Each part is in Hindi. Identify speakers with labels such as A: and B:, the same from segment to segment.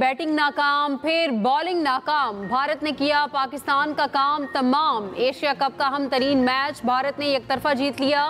A: बैटिंग नाकाम, फिर बॉलिंग नाकाम। भारत ने किया पाकिस्तान का काम तमाम। एशिया कप का अहम तरीन मैच भारत ने एकतरफा जीत लिया।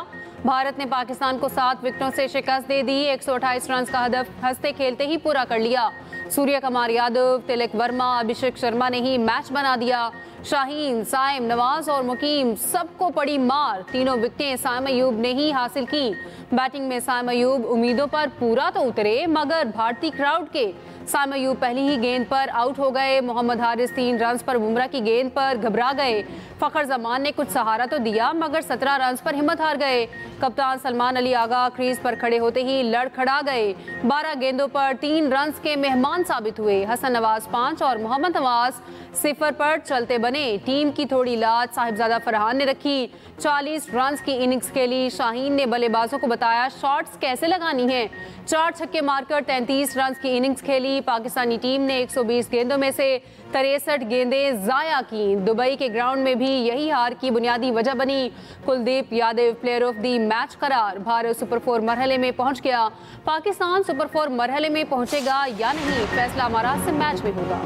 A: भारत ने पाकिस्तान को 7 विकेटों से शिकस्त दे दी। 128 रन का हदफ हंसते खेलते ही पूरा कर लिया। सूर्य कुमार यादव, तिलक वर्मा, अभिषेक शर्मा ने ही मैच बना दिया। शाहीन, साइम, नवाज और मुकीम सबको पड़ी मार। तीनों विकेटें साइम अयूब ने ही हासिल की। बैटिंग में साइम अयूब उम्मीदों पर पूरा तो उतरे, मगर भारतीय क्राउड के साइम अयूब पहली ही गेंद पर आउट हो गए। मोहम्मद हारिस 3 रन पर बुमराह की गेंद पर घबरा गए। फखर जमान ने कुछ सहारा तो दिया, मगर 17 रन पर हिम्मत हार गए। कप्तान सलमान अली आगा क्रीज पर खड़े होते ही लड़खड़ा गए। 12 गेंदों पर 3 रन के मेहमान साबित हुए। हसन नवाज 5 और मोहम्मद नवाज 0 पर चलते बने। टीम की थोड़ी लात साहिबजादा फरहान ने रखी। 40 रन की इनिंग्स खेली। शाहीन ने बल्लेबाजों को बताया शॉट्स कैसे लगानी है। 4 छक्के मारकर 33 रन की इनिंग्स खेली। पाकिस्तानी टीम ने 120 गेंदों में से 63 गेंदें जाया की। दुबई के ग्राउंड में भी यही हार की बुनियादी वजह बनी। Kuldeep Yadav player of the match करार। भारत सुपर 4 मरहले में पहुंच गया। पाकिस्तान सुपर 4 मरहले में पहुंचेगा या नहीं, फैसला हमारा से मैच में होगा।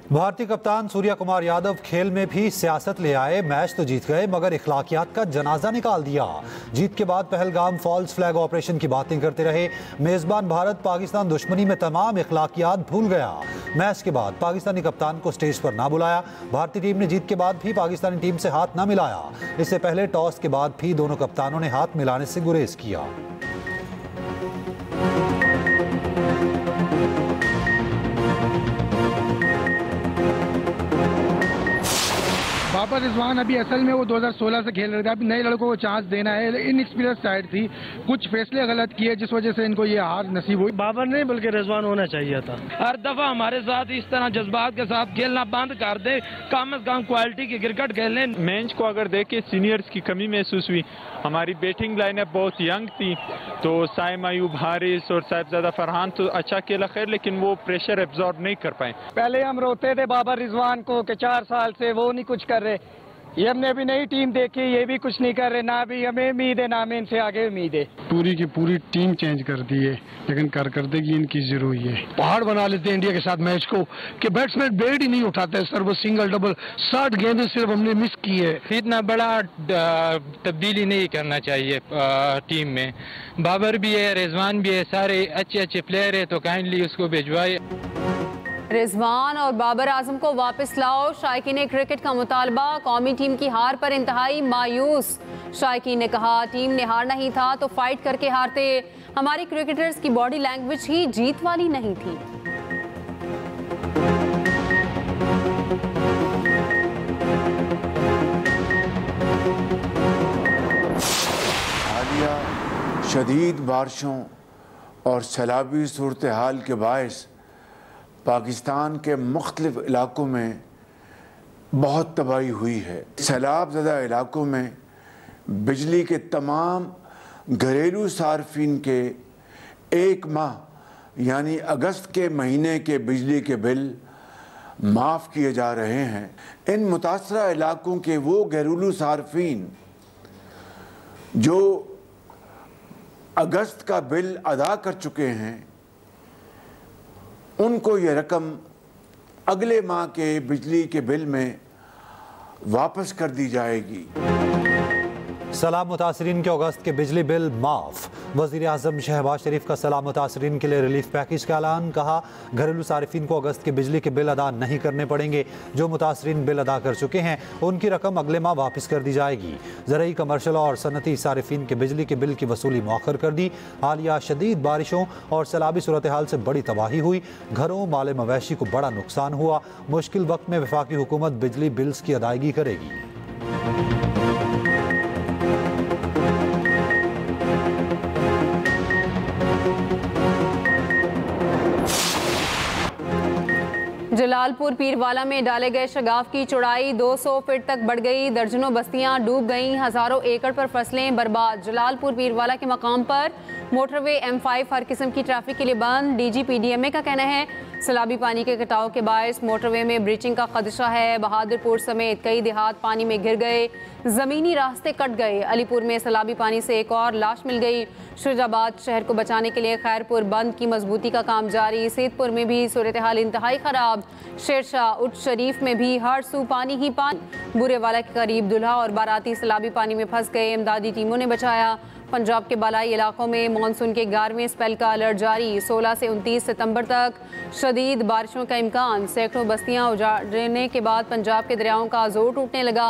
B: भारतीय कप्तान सूर्य कुमार यादव खेल में भी सियासत ले आए। मैच तो जीत गए, मगर इखलाकियात का जनाजा निकाल दिया। जीत के बाद पहलगाम फॉल्स फ्लैग ऑपरेशन की बातें करते रहे। मेजबान भारत पाकिस्तान दुश्मनी में तमाम इखलाकियात भूल गया। मैच के बाद पाकिस्तानी कप्तान को स्टेज पर ना बुलाया। भारतीय टीम ने जीत के बाद भी पाकिस्तानी टीम से हाथ ना मिलाया। इससे पहले टॉस के बाद भी दोनों कप्तानों ने हाथ मिलाने से गुरेज किया।
C: बाबर रिजवान अभी असल में वो 2016 से खेल रहे थे। अभी नए लड़कों को चांस देना है। इनएक्सपीरियंस साइड थी, कुछ फैसले गलत किए जिस वजह से इनको ये हार नसीब हुई।
D: बाबर नहीं बल्कि रिजवान होना चाहिए था।
E: हर दफा हमारे साथ इस तरह जज्बात के साथ खेलना बंद कर दे, कम से कम क्वालिटी की क्रिकेट खेलने।
F: मैच को अगर देखे सीनियर्स की कमी महसूस हुई। हमारी बैटिंग लाइनअप बहुत यंग थी, तो साइम अयूब, हारिस और साहिबजादा फरहान तो अच्छा खेला खैर, लेकिन वो प्रेशर एब्जॉर्ब नहीं कर पाए।
G: पहले हम रोते थे बाबर रिजवान को कि 4 साल से वो नहीं कुछ कर रहे। ये हमने अभी नई टीम देखी, ये भी कुछ नहीं कर रहे। ना भी हमें उम्मीद है, ना हमें इनसे आगे उम्मीद है।
C: पूरी की पूरी टीम चेंज कर दी है, लेकिन कारकर्दगी इनकी जीरो ही है।
H: पहाड़ बना लेते हैं इंडिया के साथ मैच को कि बैट्समैन बैट ही नहीं उठाते सर। वो सिंगल डबल 60 गेंदें सिर्फ हमने मिस की है।
E: इतना बड़ा तब्दीली नहीं करना चाहिए टीम में। बाबर भी है, रिजवान भी है, सारे अच्छे अच्छे प्लेयर है, तो काइंडली उसको भिजवाए।
A: रिजवान और बाबर आजम को वापस लाओ। शायकीन क्रिकेट का मुतालबा। कौमी टीम की हार पर इंतहाई मायूस। शायकीन ने कहा टीम ने हारना ही था तो फाइट करके हारते। हमारी क्रिकेटर्स की बॉडी लैंग्वेज ही जीत वाली नहीं थी।
I: हालिया शदीद बारिशों और सैलाबी सूरत हाल के बायस पाकिस्तान के मुख्तलिफ इलाकों में बहुत तबाही हुई है। सैलाब ज़दा इलाकों में बिजली के तमाम घरेलू सार्फिन के 1 माह यानी अगस्त के महीने के बिजली के बिल माफ़ किए जा रहे हैं। इन मुतासरा इलाकों के वो घरेलू सार्फिन जो अगस्त का बिल अदा कर चुके हैं, उनको ये रकम अगले माह के बिजली के बिल में वापस कर दी जाएगी।
B: सलाम मुतासरीन के अगस्त के बिजली बिल माफ। वज़ीर आज़म शहबाज शरीफ का सलाम मुतासरीन के लिए रिलीफ पैकेज का ऐलान। कहा घरेलू सारिफिन को अगस्त के बिजली के बिल अदा नहीं करने पड़ेंगे। जो मुतासरीन बिल अदा कर चुके हैं उनकी रकम अगले माह वापस कर दी जाएगी। ज़रूरी, कमर्शल और सनती सारिफिन के बिजली के बिल की वसूली मौखर कर दी। हालिया शदीद बारिशों और सैलाबी सूरत हाल से बड़ी तबाही हुई। घरों, माल मवेशी को बड़ा नुकसान हुआ। मुश्किल वक्त में वफाकी हुकूमत बिजली बिल्स की अदायगी करेगी।
A: जलालपुर पीरवाला में डाले गए शगाफ की चौड़ाई 200 फीट तक बढ़ गई। दर्जनों बस्तियां डूब गईं। हजारों एकड़ पर फसलें बर्बाद। जलालपुर पीरवाला के मकाम पर मोटरवे M5 हर किस्म की ट्रैफिक के लिए बंद। DGPDMA का कहना है सैलाबी पानी के कटाव के बायस मोटरवे में ब्रीचिंग का खदशा है। बहादुरपुर समेत कई देहात पानी में घिर गए, ज़मीनी रास्ते कट गए। अलीपुर में सैलाबी पानी से एक और लाश मिल गई। शुजाबाद शहर को बचाने के लिए खैरपुर बंद की मजबूती का काम जारी। सैदपुर में भी सूरत हाल इंतहाई ख़राब। शेरशाह उच्च शरीफ में भी हर सू पानी ही पानी। बुरेवाला के करीब दुल्हा और बाराती सैलाबी पानी में फंस गए, इमदादी टीमों ने बचाया। पंजाब के बालाई इलाकों में मानसून के 11वें स्पेल का अलर्ट जारी। 16 से 29 सितंबर तक शदीद बारिशों का इम्कान। सैकड़ों बस्तियां उजाड़ने के बाद पंजाब के दरियाओं का जोर टूटने लगा।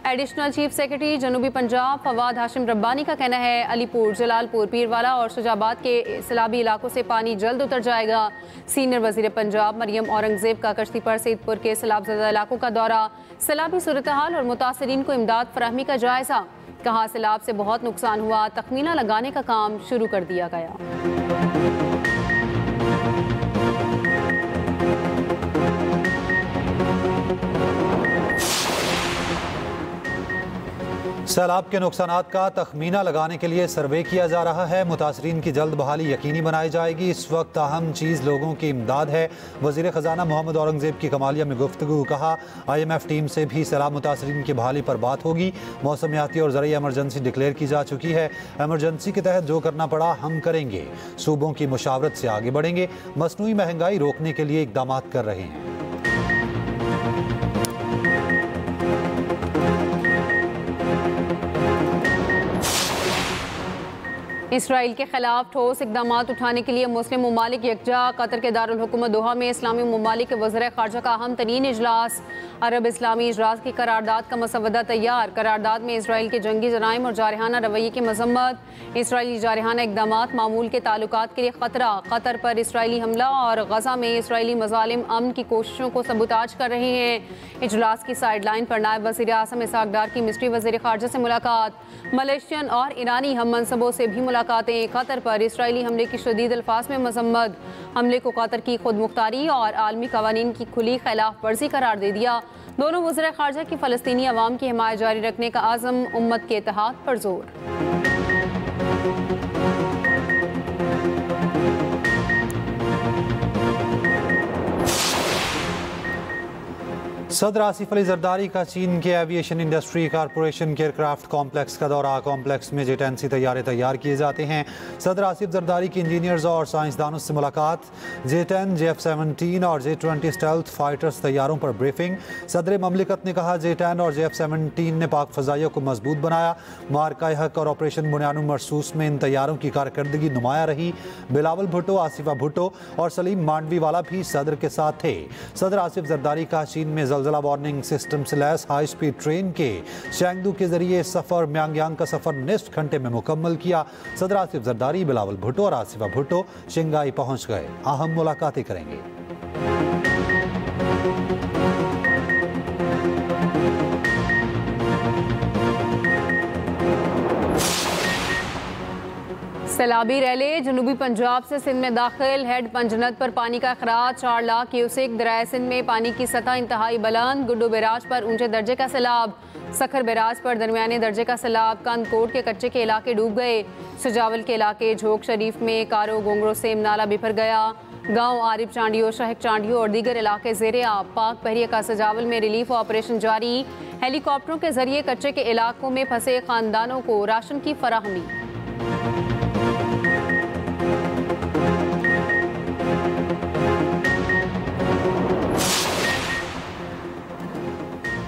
A: एडिशनल चीफ सेक्रेटरी जनूबी पंजाब फवाद हाशिम रब्बानी का कहना है अलीपुर, जलालपुर, पीरवाला और शुजाबाद के सैलाबी इलाकों से पानी जल्द उतर जाएगा। सीनियर वजीर पंजाब मरियम औरंगजेब का कश्ती पर सैदपुर के सैलाबज़दा इलाकों का दौरा। सैलाबी सूरत हाल और मुतासरीन को इमदाद फराहमी का जायजा। कहा सैलाब से बहुत नुकसान हुआ, तखमीना लगाने का काम शुरू कर दिया गया।
B: सैलाब के नुकसानात का तखमीना लगाने के लिए सर्वे किया जा रहा है। मुतासरीन की जल्द बहाली यकीनी बनाई जाएगी। इस वक्त अहम चीज़ लोगों की इमदाद है। वज़ीर ख़जाना मोहम्मद औरंगजेब की कमालिया में गुफ्तगू। कहा IMF टीम से भी सैलाब मुतासरीन की बहाली पर बात होगी। मौसमियाती और ज़रूरी एमरजेंसी डिक्लेयर की जा चुकी है। एमरजेंसी के तहत जो करना पड़ा हम करेंगे। सूबों की मुशावरत से आगे बढ़ेंगे। मसनूई महंगाई रोकने के लिए इक़दाम कर रहे हैं।
A: इसराइल के खिलाफ ठोस इकदाम उठाने के लिए मुस्लिम ममालिक यकजा। कतर के दारुल हुकूमत दोहा में इस्लामी ममालिक के वज़ीर ख़ारजा का अहम तरीन इजलास। अरब इस्लामी इजलास की करारदाद का मसवदा तैयार। करारदाद में इसराइल के जंगी जराइम और जारहाना रवैये की मजम्मत। इसराइली जारहाना इकदामात मामूल के ताल्लुकात के लिए ख़तरा। कतर पर इसराइली हमला और गजा में इसराइली मज़ालिम अमन की कोशिशों को सबूताज कर रहे हैं। इजलास की साइड लाइन पर नायब वज़ीर आज़म इसहाक डार की मिस्ट्री वज़ीर ख़ारजा से मुलाकात। मलेशियन और ईरानी हम मनसबों से भी मुलाकातें। कतर पर इसराइली हमले की शदीद अल्फाज में मजम्मत। हमले को कतर की खुद मुख्तारी और आलमी कवानीन की खुली खिलाफ वर्जी करार दे दिया। दोनों वज़ीर ख़ारजा की फ़लस्तीनी अवाम की हिमायत जारी रखने का आज़म। उम्मत के इत्तेहाद पर जोर।
B: सदर आसिफ अली जरदारी का चीन के एविएशन इंडस्ट्री कॉरपोरेशन के एयरक्राफ्ट कॉम्प्लेक्स का दौरा। कॉम्प्लेक्स में J-10C तैयारे तैयार किए जाते हैं। सदर आसिफ जरदारी की इंजीनियर्स और साइंसदानों से मुलाकात। J-10, J-F-17 और J-20 स्टेल्थ फाइटर्स तैयारों पर ब्रीफिंग। सदर ममलिकत ने कहा J-10 और J-F-17 ने पाक फ़ज़ाइया को मजबूत बनाया। मार्का हक और ऑपरेशन बुनियानु मरसूस में इन तैयारों की कारकर्दगी नुमाया रही। बिलावल भुट्टो, आसिफा भुट्टो और सलीम मांडवी वाला भी सदर के साथ थे। सदर आसिफ जरदारी का चीन में ज़लज़ला वार्निंग सिस्टम से लैस हाई स्पीड ट्रेन के चैंगदू के जरिए सफर म्यांगयांग का सफर निस्फ घंटे में मुकम्मल किया। सदर आसिफ जरदारी बिलावल भुट्टो और आसिफा भुट्टो शिंगाई पहुंच गए। अहम मुलाकातें करेंगे।
A: सैलाबी रैले जनूबी पंजाब से सिंध में दाखिल। हेड पंजनत पर पानी का अखराज। 4 लाख क्यूसेक। दरियाए सिंध में पानी की सतह इंतहाई बुलंद। गुड्डू बैराज पर ऊंचे दर्जे का सैलाब। सखर बैराज पर दरमियाने दर्जे का सैलाब। कंदकोट के कच्चे के इलाके डूब गए। सजावल के इलाके झोंक शरीफ में कारो गोंगरो से नाला बिफर गया। गांव आरिफ चांडियो, शहक चांडियो और दीगर इलाके ज़ेरे आब। पाक बहरिया का सजावल में रिलीफ ऑपरेशन जारी। हेलीकॉप्टरों के जरिए कच्चे के इलाकों में फंसे खानदानों को राशन की फराहमी।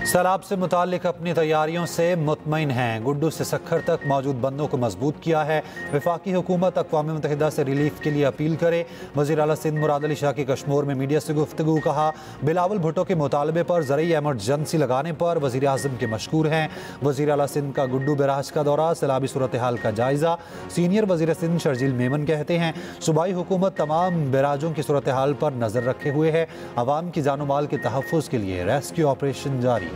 B: सैलाब से मुताल्लिक अपनी तैयारियों से मुतमईन हैं। गुड्डू से सखर तक मौजूद बंदों को मजबूत किया है। वफाकी हुकूमत अक़वाम मुत्तहिदा से रिलीफ के लिए अपील करे। वज़ीर आला सिंध मुराद अली शाह की कश्मीर में मीडिया से गुफ्तगू। कहा बिलावल भुट्टो के मुतालबे पर ज़रूरी एमरजेंसी लगाने पर वज़ीर आज़म के मशकूर हैं। वज़ीर आला सिंध का गुड्डू बैराज का दौरा। सैलाबी सूरत हाल का जायज़ा। सीनियर वज़ीर सिंध शर्जील मेमन कहते हैं सूबाई हुकूमत तमाम बैराजों की सूरत हाल पर नज़र रखे हुए है। अवाम की जानो माल के तहफ़्फ़ुज़ के लिए रेस्क्यू ऑपरेशन जारी है।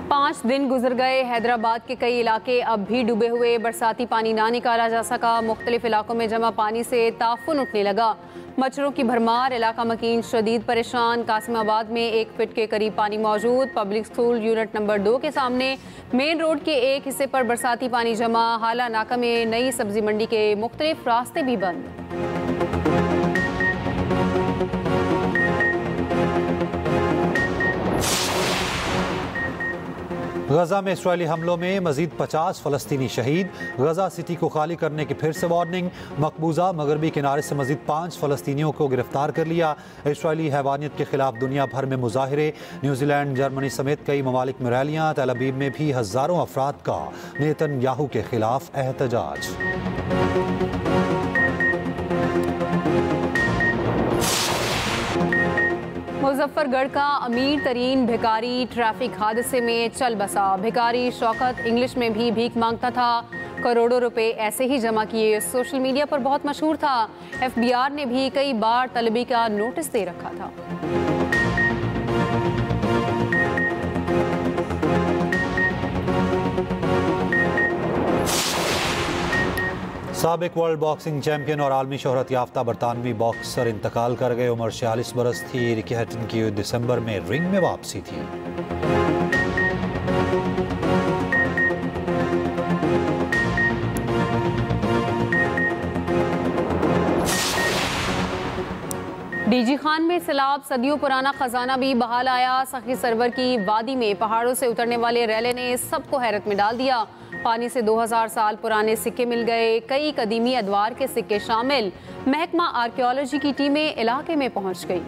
A: 5 5 दिन गुजर गए, हैदराबाद के कई इलाके अब भी डूबे हुए, बरसाती पानी ना निकाला जा सका, मुख्तलिफ इलाकों में जमा पानी से ताफुन उठने लगा, मच्छरों की भरमार, इलाका मकीन शदीद परेशान। कासिमाबाद में 1 फीट के करीब पानी मौजूद, पब्लिक स्कूल यूनिट नंबर 2 के सामने मेन रोड के एक हिस्से पर बरसाती पानी जमा, हाला नाका में नई सब्जी मंडी के मुख्तलिफ रास्ते भी बंद।
B: गजा में इसराइली हमलों में मजीद 50 फलस्तीनी शहीद, गजा सिटी को खाली करने की फिर से वार्निंग, मकबूजा मगरबी किनारे से मजीद 5 फलस्तीनियों को गिरफ्तार कर लिया। इसराइली हैवानियत के खिलाफ दुनिया भर में मुजाहिरे, न्यूजीलैंड जर्मनी समेत कई ममालिक में रैलियां, तेल अवीव में भी हज़ारों अफराद का नेतन्याहू के खिलाफ एहतजाज।
A: मुजफ्फरगढ़ का अमीर तरीन भिखारी ट्रैफिक हादसे में चल बसा। भिखारी शौकत इंग्लिश में भी भीख मांगता था, करोड़ों रुपए ऐसे ही जमा किए, सोशल मीडिया पर बहुत मशहूर था। FBI ने भी कई बार तलबी का नोटिस दे रखा था।
B: साबिक वर्ल्ड बॉक्सिंग चैंपियन और आलमी शोहरत याफ्ता बरतानवी बॉक्सर इंतकाल कर गए। उम्र 46 बरस थी। रिकी हैटन की दिसंबर में रिंग में वापसी थी।
A: डीजी खान में सैलाब, सदियों पुराना खजाना भी बहाल आया। सखी सरवर की वादी में पहाड़ों से उतरने वाले रैले ने सबको हैरत में डाल दिया। पानी से 2000 साल पुराने सिक्के मिल गए, कई कदीमी अदवार के सिक्के शामिल। महकमा आर्कियोलॉजी की टीमें इलाके में पहुंच गई।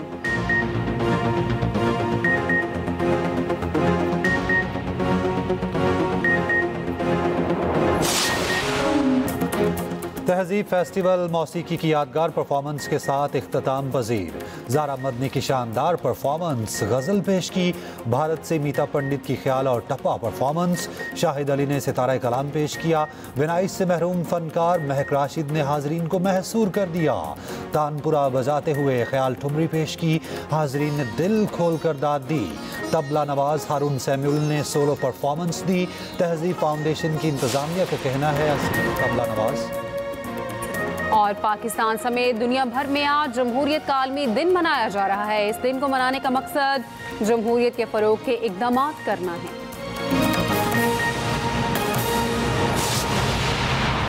B: तहजीब फेस्टिवल मौसीकी की यादगार परफॉर्मेंस के साथ इख्तिताम पजीर। ज़ारा मदनी की शानदार परफॉर्मेंस, गज़ल पेश की। भारत से मीता पंडित की ख्याल और टप्पा परफॉर्मेंस। शाहिद अली ने सितारा कलाम पेश किया। विनाइश से महरूम फनकार महक राशिद ने हाजरीन को महसूर कर दिया। तानपुरा बजाते हुए ख्याल ठुमरी पेश की, हाजरीन ने दिल खोल कर दाद दी। तबला नवाज हारून सैमुअल ने सोलो परफॉर्मेंस दी। तहजीब फाउंडेशन की इंतजामिया का कहना है तबला नवाज।
A: और पाकिस्तान समेत दुनिया भर में आज जमहूरियत का आलमी दिन मनाया जा रहा है। इस दिन को मनाने का मकसद जमहूरियत के फरोग के इक़दामात करना है।